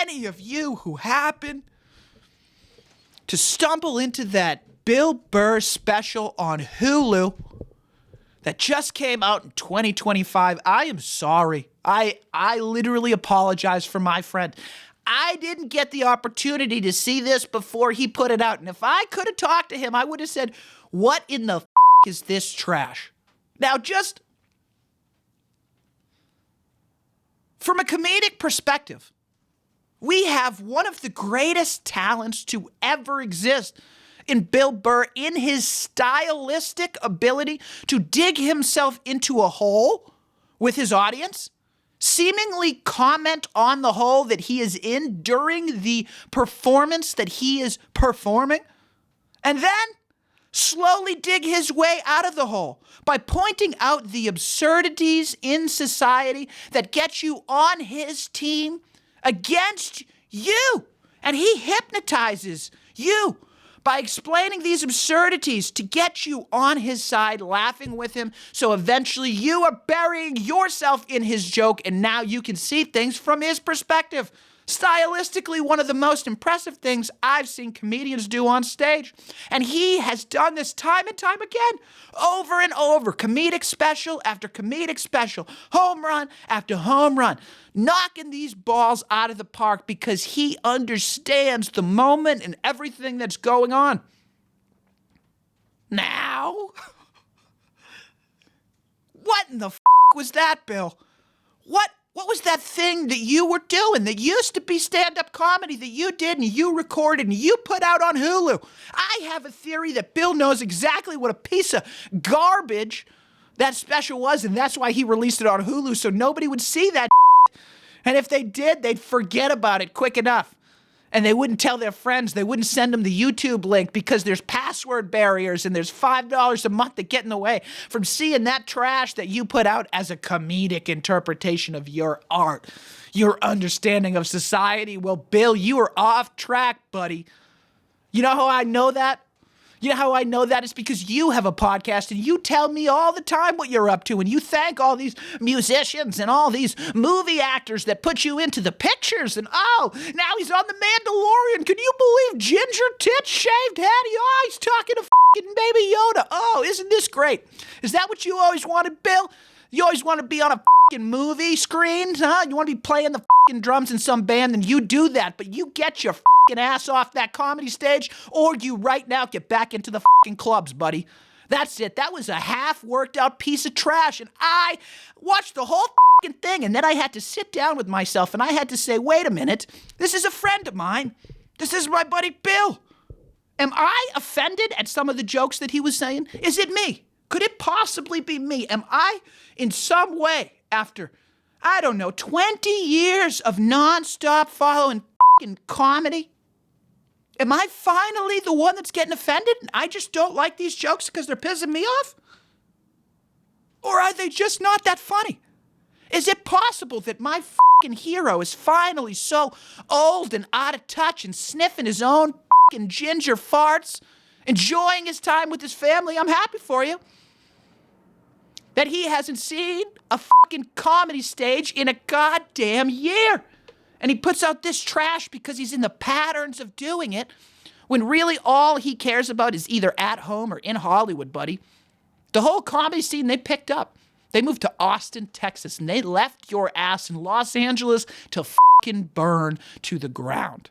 any of you who happen to stumble into that Bill Burr special on Hulu that just came out in 2025, I am sorry. I literally apologize for my friend. I didn't get the opportunity to see this before he put it out. And if I could have talked to him, I would have said, what in the is this trash? Now, just from a comedic perspective, we have one of the greatest talents to ever exist in Bill Burr, in his stylistic ability to dig himself into a hole with his audience, seemingly comment on the hole that he is in during the performance that he is performing, and then slowly dig his way out of the hole by pointing out the absurdities in society that get you on his team against you. And he hypnotizes you by explaining these absurdities to get you on his side, laughing with him, so eventually you are burying yourself in his joke, and now you can see things from his perspective. Stylistically, one of the most impressive things I've seen comedians do on stage. And he has done this time and time again, over and over, comedic special after comedic special, home run after home run, knocking these balls out of the park because he understands the moment and everything that's going on. Now, what in the was that, Bill? What was that thing that you were doing that used to be stand-up comedy that you did and you recorded and you put out on Hulu? I have a theory that Bill knows exactly what a piece of garbage that special was, and that's why he released it on Hulu, so nobody would see that. And if they did, they'd forget about it quick enough. And they wouldn't tell their friends. They wouldn't send them the YouTube link because there's password barriers and there's $5 a month that get in the way from seeing that trash that you put out as a comedic interpretation of your art, your understanding of society. Well, Bill, you are off track, buddy. You know how I know that? You know how I know that? It's because you have a podcast and you tell me all the time what you're up to, and you thank all these musicians and all these movie actors that put you into the pictures, and oh, now he's on The Mandalorian. Can you believe ginger tits, shaved head? Oh, he's talking to fucking Baby Yoda. Oh, isn't this great? Is that what you always wanted, Bill? You always want to be on a fucking movie screen, huh? You want to be playing the fucking drums in some band, and you do that, but you get your fucking ass off that comedy stage, or you right now get back into the fucking clubs, buddy. That's it. That was a half worked out piece of trash, and I watched the whole fucking thing, and then I had to sit down with myself, and I had to say, wait a minute, this is a friend of mine. This is my buddy Bill. Am I offended at some of the jokes that he was saying? Is it me? Could it possibly be me? Am I, in some way, after, 20 years of nonstop following fucking comedy, am I finally the one that's getting offended and I just don't like these jokes because they're pissing me off? Or are they just not that funny? Is it possible that my fucking hero is finally so old and out of touch and sniffing his own fucking ginger farts, enjoying his time with his family? I'm happy for you. That he hasn't seen a fucking comedy stage in a goddamn year. And he puts out this trash because he's in the patterns of doing it, when really all he cares about is either at home or in Hollywood, buddy. The whole comedy scene they picked up. They moved to Austin, Texas, and they left your ass in Los Angeles to fucking burn to the ground.